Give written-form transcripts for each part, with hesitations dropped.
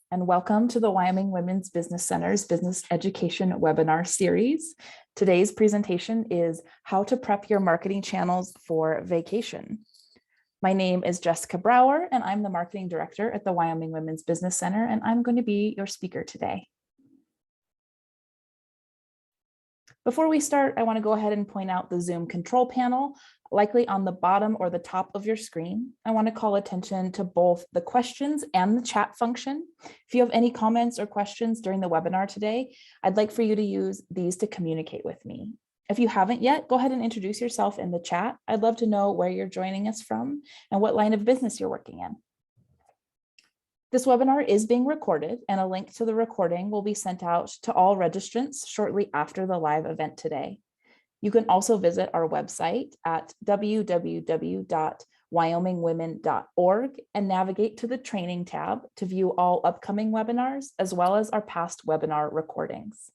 and welcome to the Wyoming Women's Business Center's Business Education Webinar Series. Today's presentation is How to Prep Your Marketing Channels for Vacation. My name is Jessica Brower, and I'm the Marketing Director at the Wyoming Women's Business Center, and I'm going to be your speaker today. Before we start, I want to go ahead and point out the Zoom control panel, likely on the bottom or the top of your screen. I want to call attention to both the questions and the chat function. If you have any comments or questions during the webinar today, I'd like for you to use these to communicate with me. If you haven't yet, go ahead and introduce yourself in the chat. I'd love to know where you're joining us from and what line of business you're working in. This webinar is being recorded, and a link to the recording will be sent out to all registrants shortly after the live event today. You can also visit our website at www.wyomingwomen.org and navigate to the training tab to view all upcoming webinars, as well as our past webinar recordings.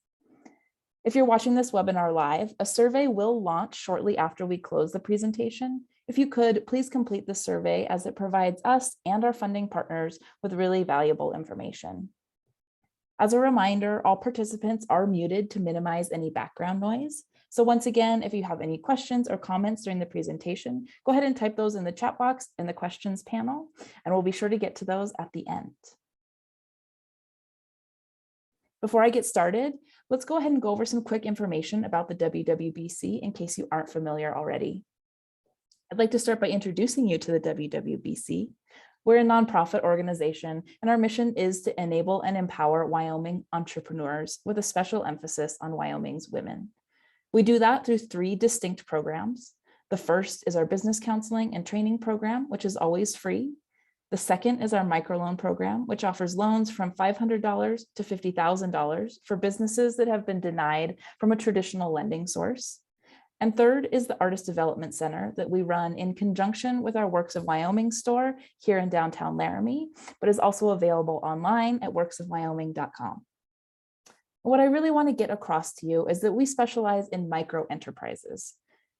If you're watching this webinar live, a survey will launch shortly after we close the presentation. If you could, please complete the survey as it provides us and our funding partners with really valuable information. As a reminder, all participants are muted to minimize any background noise. So once again, if you have any questions or comments during the presentation, go ahead and type those in the chat box in the questions panel, and we'll be sure to get to those at the end. Before I get started, let's go ahead and go over some quick information about the WWBC in case you aren't familiar already. I'd like to start by introducing you to the WWBC. We're a nonprofit organization, and our mission is to enable and empower Wyoming entrepreneurs with a special emphasis on Wyoming's women. We do that through three distinct programs. The first is our business counseling and training program, which is always free. The second is our microloan program, which offers loans from $500 to $50,000 for businesses that have been denied from a traditional lending source. And third is the Artist Development Center that we run in conjunction with our Works of Wyoming store here in downtown Laramie, but is also available online at worksofwyoming.com. What I really want to get across to you is that we specialize in micro enterprises.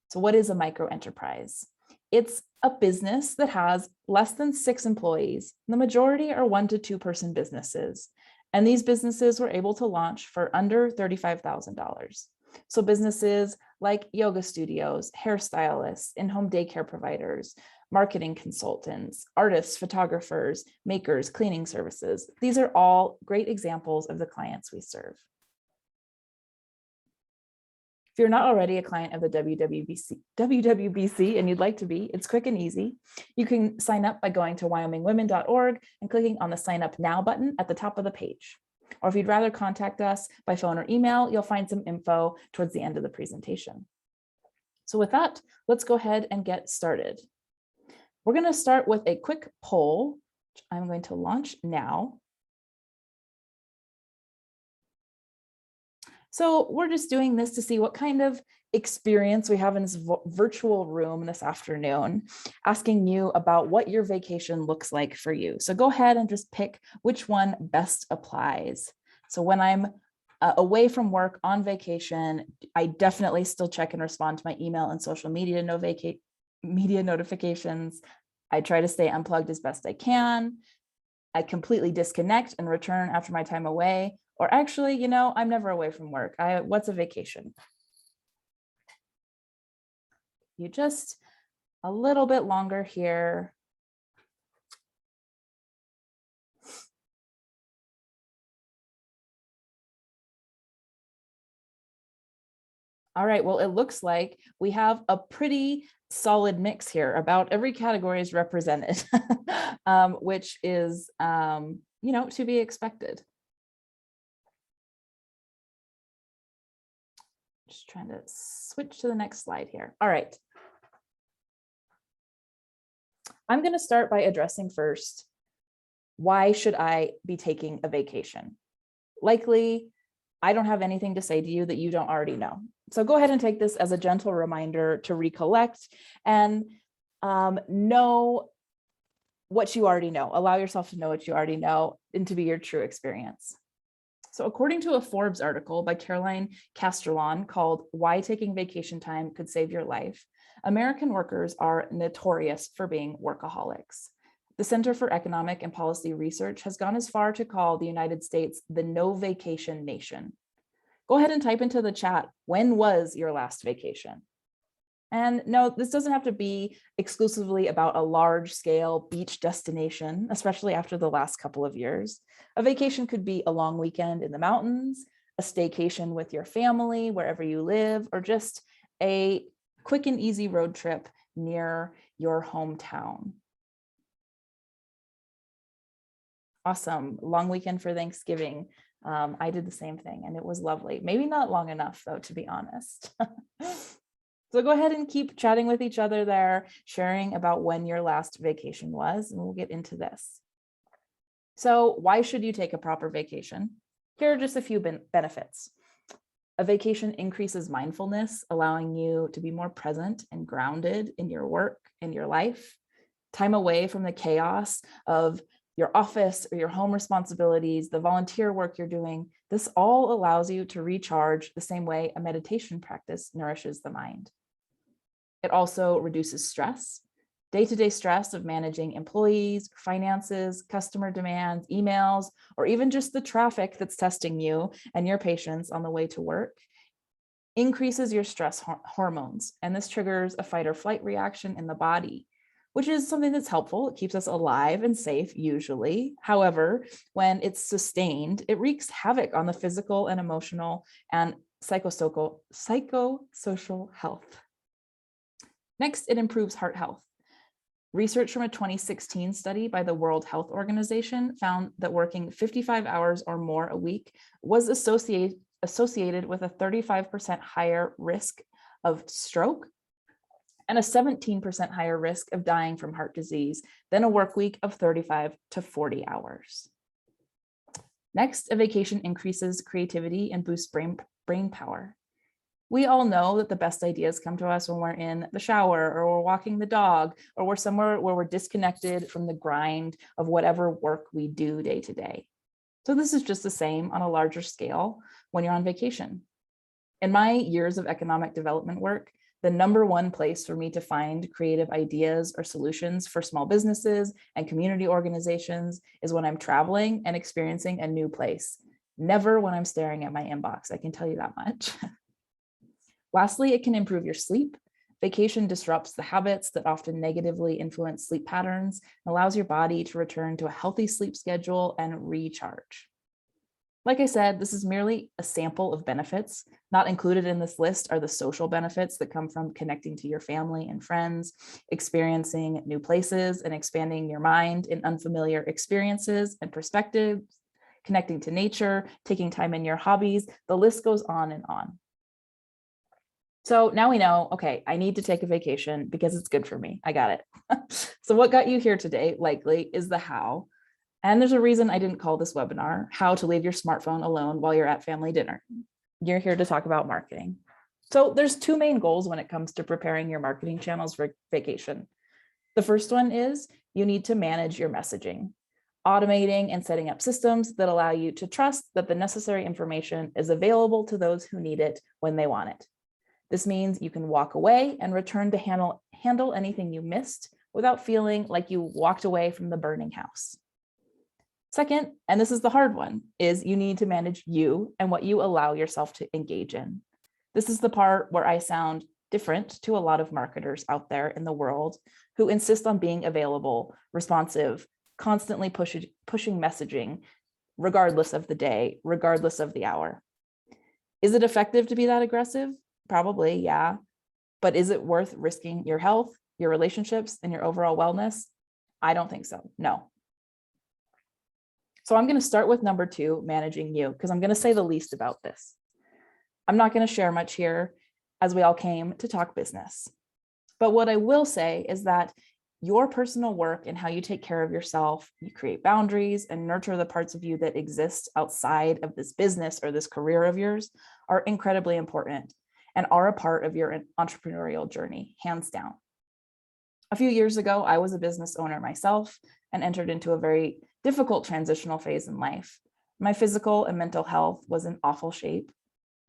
So what is a micro enterprise? It's a business that has less than 6 employees. The majority are 1 to 2 person businesses. And these businesses were able to launch for under $35,000. So businesses like yoga studios, hairstylists, in-home daycare providers, marketing consultants, artists, photographers, makers, cleaning services. These are all great examples of the clients we serve. If you're not already a client of the WWBC and you'd like to be, it's quick and easy. You can sign up by going to wyomingwomen.org and clicking on the Sign Up Now button at the top of the page. Or if you'd rather contact us by phone or email, you'll find some info towards the end of the presentation. So with that, let's go ahead and get started. We're going to start with a quick poll, which I'm going to launch now. So we're just doing this to see what kind of experience we have in this virtual room this afternoon, asking you about what your vacation looks like for you. So go ahead and just pick which one best applies. So when I'm away from work on vacation, I definitely still check and respond to my email and social media notifications. I try to stay unplugged as best I can. I completely disconnect and return after my time away. Or actually, you know, I'm never away from work. What's a vacation? You just a little bit longer here. All right, well, it looks like we have a pretty solid mix here. About every category is represented, which is, you know, to be expected. Just trying to switch to the next slide here. All right. I'm going to start by addressing first, why should I be taking a vacation? Likely, I don't have anything to say to you that you don't already know. So go ahead and take this as a gentle reminder to recollect and know what you already know. Allow yourself to know what you already know and to be your true experience. So according to a Forbes article by Caroline Castrillon called Why Taking Vacation Time Could Save Your Life, American workers are notorious for being workaholics. The Center for Economic and Policy Research has gone as far to call the United States the no vacation nation. Go ahead and type into the chat, when was your last vacation? And no, this doesn't have to be exclusively about a large scale beach destination, especially after the last couple of years. A vacation could be a long weekend in the mountains, a staycation with your family, wherever you live, or just a quick and easy road trip near your hometown. Awesome, long weekend for Thanksgiving. I did the same thing and it was lovely. Maybe not long enough though, to be honest. So go ahead and keep chatting with each other there, sharing about when your last vacation was, and we'll get into this. So why should you take a proper vacation? Here are just a few benefits. A vacation increases mindfulness, allowing you to be more present and grounded in your work and your life. Time away from the chaos of your office or your home responsibilities, the volunteer work you're doing, this all allows you to recharge the same way a meditation practice nourishes the mind. It also reduces stress, day-to-day stress of managing employees, finances, customer demands, emails, or even just the traffic that's testing you and your patients on the way to work, increases your stress hormones. And this triggers a fight or flight reaction in the body, which is something that's helpful. It keeps us alive and safe usually. However, when it's sustained, it wreaks havoc on the physical and emotional and psychosocial health. Next, it improves heart health. Research from a 2016 study by the World Health Organization found that working 55 hours or more a week was associated with a 35% higher risk of stroke and a 17% higher risk of dying from heart disease than a work week of 35 to 40 hours. Next, a vacation increases creativity and boosts brain power. We all know that the best ideas come to us when we're in the shower or we're walking the dog or we're somewhere where we're disconnected from the grind of whatever work we do day to day. So this is just the same on a larger scale when you're on vacation. In my years of economic development work, the number one place for me to find creative ideas or solutions for small businesses and community organizations is when I'm traveling and experiencing a new place. Never when I'm staring at my inbox, I can tell you that much. Lastly, it can improve your sleep. Vacation disrupts the habits that often negatively influence sleep patterns and allows your body to return to a healthy sleep schedule and recharge. Like I said, this is merely a sample of benefits. Not included in this list are the social benefits that come from connecting to your family and friends, experiencing new places and expanding your mind in unfamiliar experiences and perspectives, connecting to nature, taking time in your hobbies. The list goes on and on. So now we know, okay, I need to take a vacation because it's good for me. I got it. So what got you here today likely is the how. And there's a reason I didn't call this webinar, How to Leave Your Smartphone Alone While You're at Family Dinner. You're here to talk about marketing. So there's two main goals when it comes to preparing your marketing channels for vacation. The first one is you need to manage your messaging, automating and setting up systems that allow you to trust that the necessary information is available to those who need it when they want it. This means you can walk away and return to handle anything you missed without feeling like you walked away from the burning house. Second, and this is the hard one, is you need to manage you and what you allow yourself to engage in. This is the part where I sound different to a lot of marketers out there in the world who insist on being available, responsive, constantly pushing messaging, regardless of the day, regardless of the hour. Is it effective to be that aggressive? Probably, yeah. But is it worth risking your health, your relationships, and your overall wellness? I don't think so, no. So I'm going to start with number 2, managing you, because I'm going to say the least about this. I'm not going to share much here as we all came to talk business. But what I will say is that your personal work and how you take care of yourself, you create boundaries and nurture the parts of you that exist outside of this business or this career of yours are incredibly important and are a part of your entrepreneurial journey, hands down. A few years ago, I was a business owner myself and entered into a very difficult transitional phase in life. My physical and mental health was in awful shape.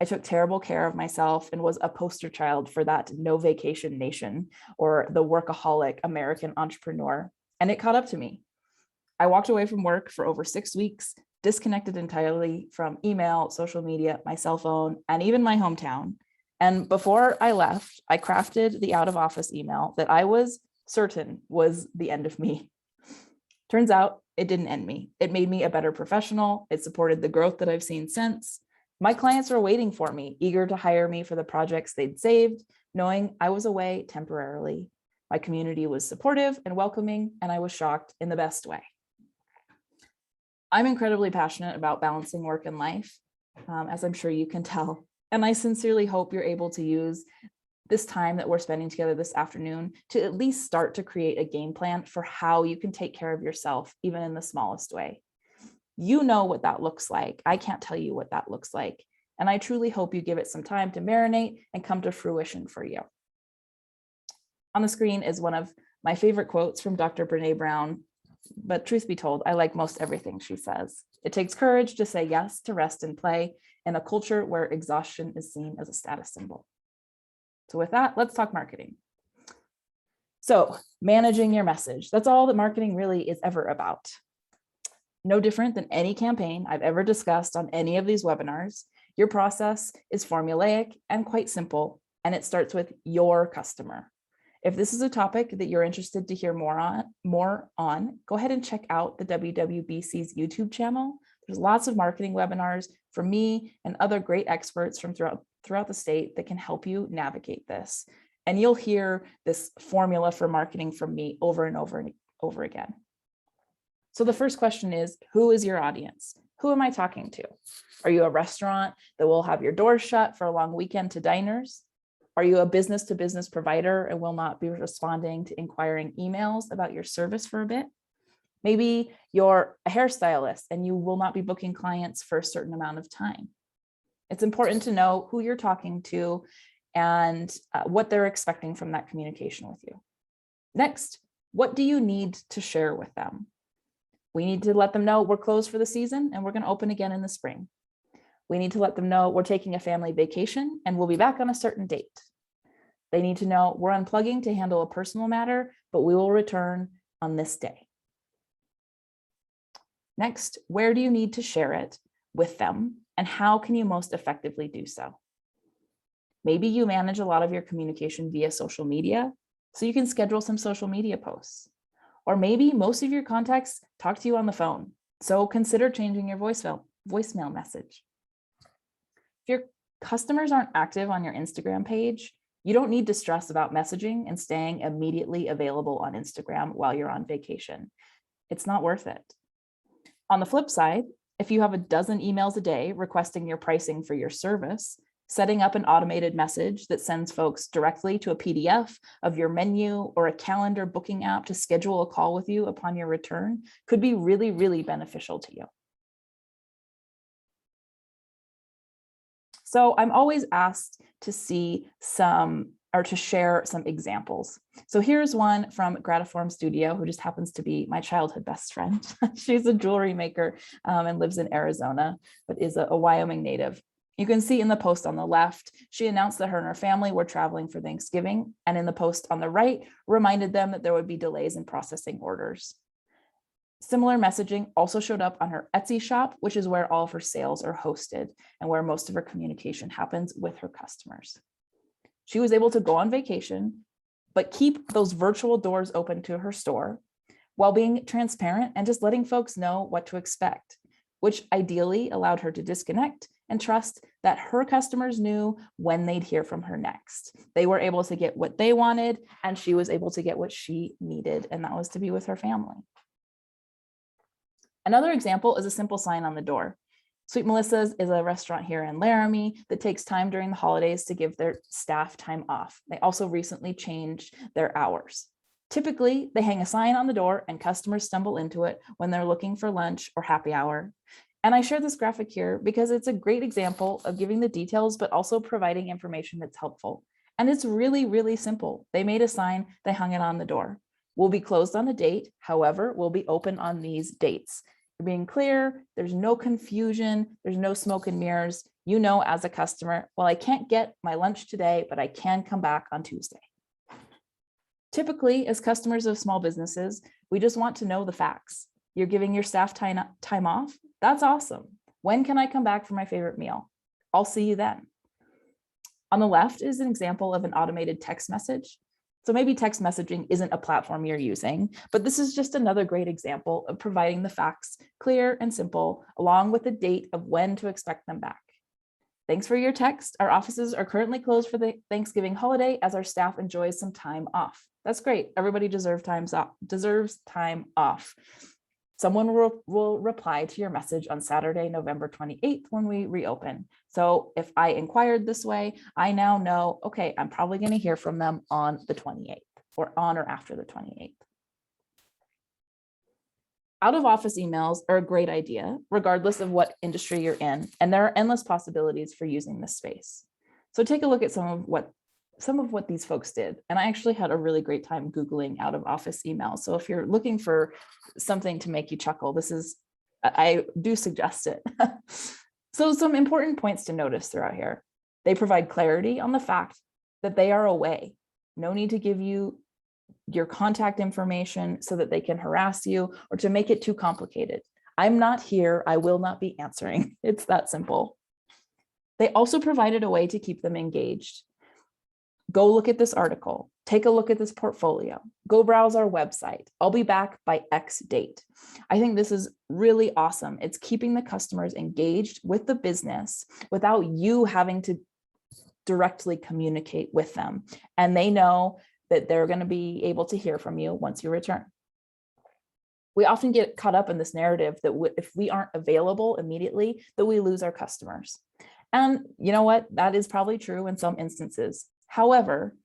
I took terrible care of myself and was a poster child for that no vacation nation or the workaholic American entrepreneur. and it caught up to me. I walked away from work for over 6 weeks, disconnected entirely from email, social media, my cell phone, and even my hometown. And before I left, I crafted the out of office email that I was certain was the end of me. Turns out it didn't end me. It made me a better professional. It supported the growth that I've seen since. My clients were waiting for me, eager to hire me for the projects they'd saved, knowing I was away temporarily. My community was supportive and welcoming, and I was shocked in the best way. I'm incredibly passionate about balancing work and life, as I'm sure you can tell. And I sincerely hope you're able to use this time that we're spending together this afternoon to at least start to create a game plan for how you can take care of yourself, even in the smallest way. You know what that looks like. I can't tell you what that looks like. And I truly hope you give it some time to marinate and come to fruition for you. On the screen is one of my favorite quotes from Dr. Brene Brown, but truth be told, I like most everything she says. It takes courage to say yes to rest and play in a culture where exhaustion is seen as a status symbol. So with that, let's talk marketing. So managing your message, that's all that marketing really is ever about. No different than any campaign I've ever discussed on any of these webinars, your process is formulaic and quite simple, and it starts with your customer. If this is a topic that you're interested to hear more on, go ahead and check out the WWBC's YouTube channel. There's lots of marketing webinars from me and other great experts from throughout the state that can help you navigate this. And you'll hear this formula for marketing from me over and over and over again. So the first question is, who is your audience? Who am I talking to? Are you a restaurant that will have your doors shut for a long weekend to diners? Are you a business-to-business provider and will not be responding to inquiring emails about your service for a bit? Maybe you're a hairstylist and you will not be booking clients for a certain amount of time. It's important to know who you're talking to and what they're expecting from that communication with you. Next, what do you need to share with them? We need to let them know we're closed for the season and we're going to open again in the spring. We need to let them know we're taking a family vacation and we'll be back on a certain date. They need to know we're unplugging to handle a personal matter, but we will return on this day. Next, where do you need to share it with them and how can you most effectively do so? Maybe you manage a lot of your communication via social media, so you can schedule some social media posts. Or maybe most of your contacts talk to you on the phone, so consider changing your voicemail message. If your customers aren't active on your Instagram page, you don't need to stress about messaging and staying immediately available on Instagram while you're on vacation. It's not worth it. On the flip side, if you have a dozen emails a day requesting your pricing for your service, setting up an automated message that sends folks directly to a PDF of your menu or a calendar booking app to schedule a call with you upon your return could be really, really beneficial to you. So I'm always asked to see to share some examples. So here's one from Gratiform Studio, who just happens to be my childhood best friend. She's a jewelry maker and lives in Arizona, but is a Wyoming native. You can see in the post on the left, she announced that her and her family were traveling for Thanksgiving, and in the post on the right, reminded them that there would be delays in processing orders. Similar messaging also showed up on her Etsy shop, which is where all of her sales are hosted and where most of her communication happens with her customers. She was able to go on vacation, but keep those virtual doors open to her store while being transparent and just letting folks know what to expect, which ideally allowed her to disconnect and trust that her customers knew when they'd hear from her next. They were able to get what they wanted, and she was able to get what she needed, and that was to be with her family. Another example is a simple sign on the door. Sweet Melissa's is a restaurant here in Laramie that takes time during the holidays to give their staff time off. They also recently changed their hours. Typically, they hang a sign on the door and customers stumble into it when they're looking for lunch or happy hour. And I share this graphic here because it's a great example of giving the details, but also providing information that's helpful. And it's really, really simple. They made a sign, they hung it on the door. We'll be closed on a date. However, we'll be open on these dates. You're being clear, there's no confusion, there's no smoke and mirrors. You know, as a customer, well, I can't get my lunch today, but I can come back on Tuesday. Typically, as customers of small businesses, we just want to know the facts. You're giving your staff time off? That's awesome. When can I come back for my favorite meal? I'll see you then. On the left is an example of an automated text message. So maybe text messaging isn't a platform you're using, but this is just another great example of providing the facts clear and simple, along with the date of when to expect them back. Thanks for your text. Our offices are currently closed for the Thanksgiving holiday as our staff enjoys some time off. That's great. Everybody deserves time off. Someone will reply to your message on Saturday, November 28th when we reopen. So if I inquired this way, I now know, okay, I'm probably going to hear from them on the 28th or on or after the 28th. Out of office emails are a great idea, regardless of what industry you're in, and there are endless possibilities for using this space. So take a look at some of what these folks did. And I actually had a really great time Googling out of office emails. So if you're looking for something to make you chuckle, I do suggest it. So some important points to notice throughout here. They provide clarity on the fact that they are away. No need to give you your contact information so that they can harass you or to make it too complicated. I'm not here. I will not be answering. It's that simple. They also provided a way to keep them engaged. Go look at this article, take a look at this portfolio, go browse our website. I'll be back by X date. I think this is really awesome. It's keeping the customers engaged with the business without you having to directly communicate with them. And they know that they're going to be able to hear from you once you return. We often get caught up in this narrative that if we aren't available immediately, that we lose our customers. And you know what? That is probably true in some instances. However,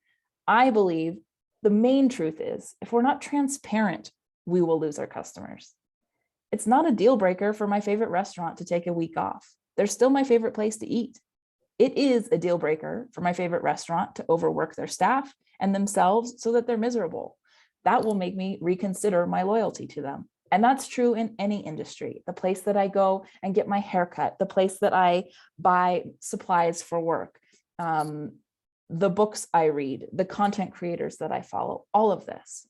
I believe the main truth is if we're not transparent, we will lose our customers. It's not a deal breaker for my favorite restaurant to take a week off. They're still my favorite place to eat. It is a deal breaker for my favorite restaurant to overwork their staff and themselves so that they're miserable. That will make me reconsider my loyalty to them. And that's true in any industry. The place that I go and get my haircut, the place that I buy supplies for work, the books I read, the content creators that I follow, all of this.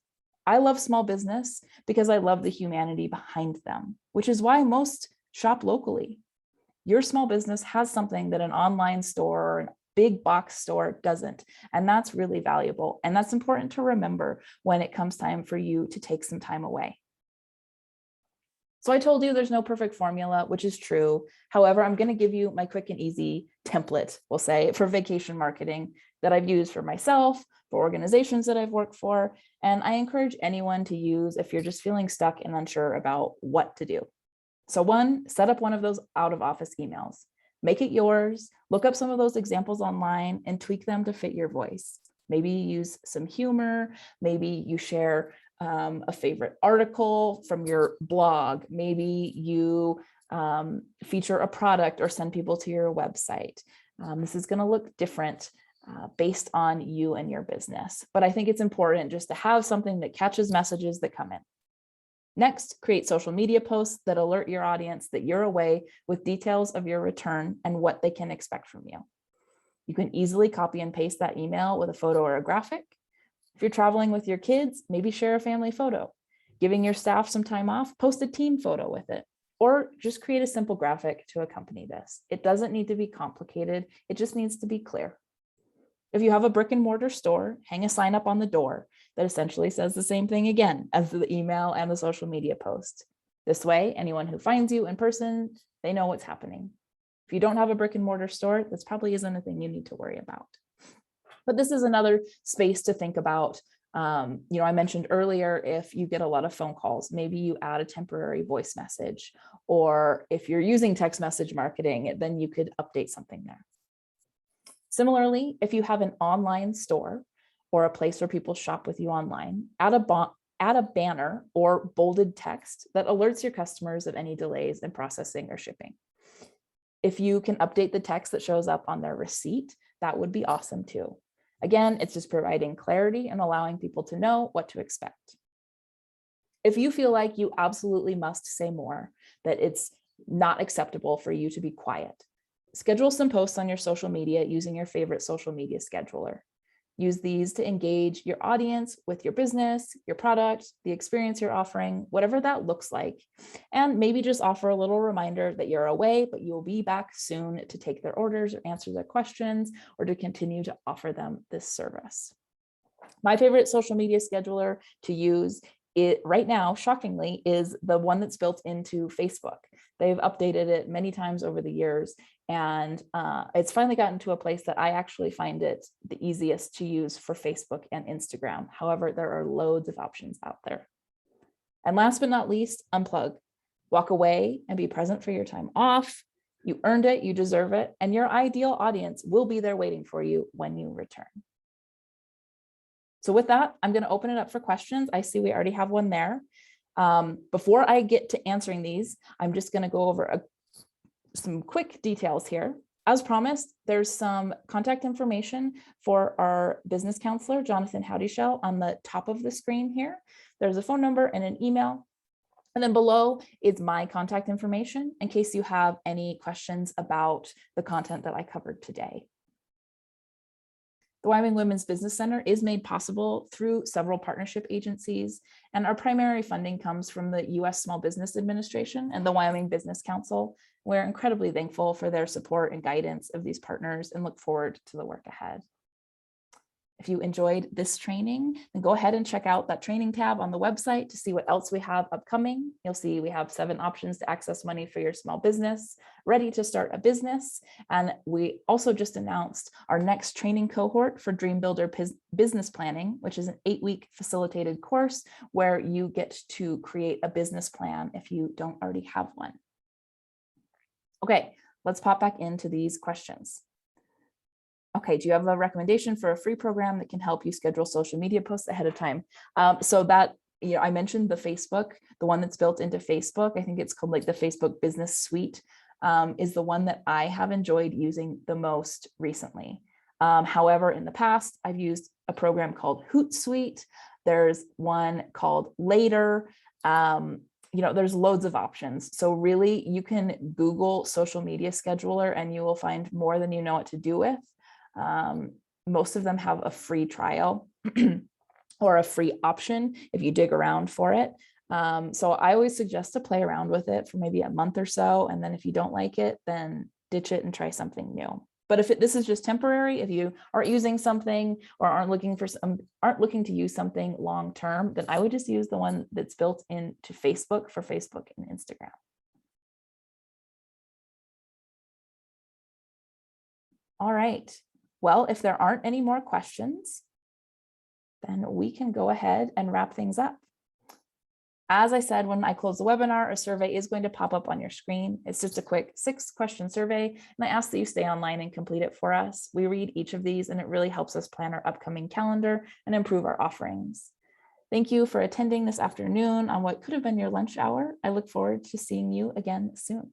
I love small business because I love the humanity behind them, which is why most shop locally. Your small business has something that an online store or a big box store doesn't, and that's really valuable. And that's important to remember when it comes time for you to take some time away. So I told you there's no perfect formula, which is true. However, I'm going to give you my quick and easy template, we'll say, for vacation marketing that I've used for myself, for organizations that I've worked for, and I encourage anyone to use if you're just feeling stuck and unsure about what to do. So one, set up one of those out of office emails. Make it yours, look up some of those examples online and tweak them to fit your voice. Maybe you use some humor, maybe you share a favorite article from your blog, maybe you feature a product or send people to your website. This is going to look different based on you and your business, but I think it's important just to have something that catches messages that come in. Next, create social media posts that alert your audience that you're away with details of your return and what they can expect from you. You can easily copy and paste that email with a photo or a graphic. If you're traveling with your kids, maybe share a family photo. Giving your staff some time off, post a team photo with it, or just create a simple graphic to accompany this. It doesn't need to be complicated. It just needs to be clear. If you have a brick and mortar store, hang a sign up on the door that essentially says the same thing again as the email and the social media post. This way, anyone who finds you in person, they know what's happening. If you don't have a brick and mortar store, this probably isn't a thing you need to worry about. But this is another space to think about. I mentioned earlier, if you get a lot of phone calls, maybe you add a temporary voice message, or if you're using text message marketing, then you could update something there. Similarly, if you have an online store or a place where people shop with you online, add a banner or bolded text that alerts your customers of any delays in processing or shipping. If you can update the text that shows up on their receipt, that would be awesome too. Again, it's just providing clarity and allowing people to know what to expect. If you feel like you absolutely must say more, that it's not acceptable for you to be quiet, schedule some posts on your social media using your favorite social media scheduler. Use these to engage your audience with your business, your product, the experience you're offering, whatever that looks like. And maybe just offer a little reminder that you're away, but you'll be back soon to take their orders or answer their questions or to continue to offer them this service. My favorite social media scheduler to use right now, shockingly, is the one that's built into Facebook. They've updated it many times over the years, and it's finally gotten to a place that I actually find it the easiest to use for Facebook and Instagram. However, there are loads of options out there. And last but not least, unplug. Walk away and be present for your time off. You earned it, you deserve it, and your ideal audience will be there waiting for you when you return. So with that, I'm going to open it up for questions. I see we already have one there. Before I get to answering these, I'm just going to go over some quick details here. As promised, there's some contact information for our business counselor, Jonathan Howdyshell, on the top of the screen here. There's a phone number and an email. And then below is my contact information in case you have any questions about the content that I covered today. The Wyoming Women's Business Center is made possible through several partnership agencies, and our primary funding comes from the U.S. Small Business Administration and the Wyoming Business Council. We're incredibly thankful for their support and guidance of these partners and look forward to the work ahead. If you enjoyed this training, then go ahead and check out that training tab on the website to see what else we have upcoming. You'll see we have 7 options to access money for your small business, ready to start a business. And we also just announced our next training cohort for Dream Builder Business Planning, which is an 8-week facilitated course where you get to create a business plan if you don't already have one. Okay, let's pop back into these questions. Okay, do you have a recommendation for a free program that can help you schedule social media posts ahead of time? So that, I mentioned the Facebook, the one that's built into Facebook. I think it's called like the Facebook Business Suite, is the one that I have enjoyed using the most recently. However, in the past, I've used a program called Hootsuite. There's one called Later. There's loads of options. So really, you can Google social media scheduler and you will find more than you know what to do with. Most of them have a free trial or a free option if you dig around for it. So I always suggest to play around with it for maybe a month or so. And then if you don't like it, then ditch it and try something new. But if this is just temporary, if you aren't using something or aren't looking to use something long term, then I would just use the one that's built into Facebook for Facebook and Instagram. All right. Well, if there aren't any more questions, then we can go ahead and wrap things up. As I said, when I close the webinar, a survey is going to pop up on your screen. It's just a quick 6-question survey, and I ask that you stay online and complete it for us. We read each of these, and it really helps us plan our upcoming calendar and improve our offerings. Thank you for attending this afternoon on what could have been your lunch hour. I look forward to seeing you again soon.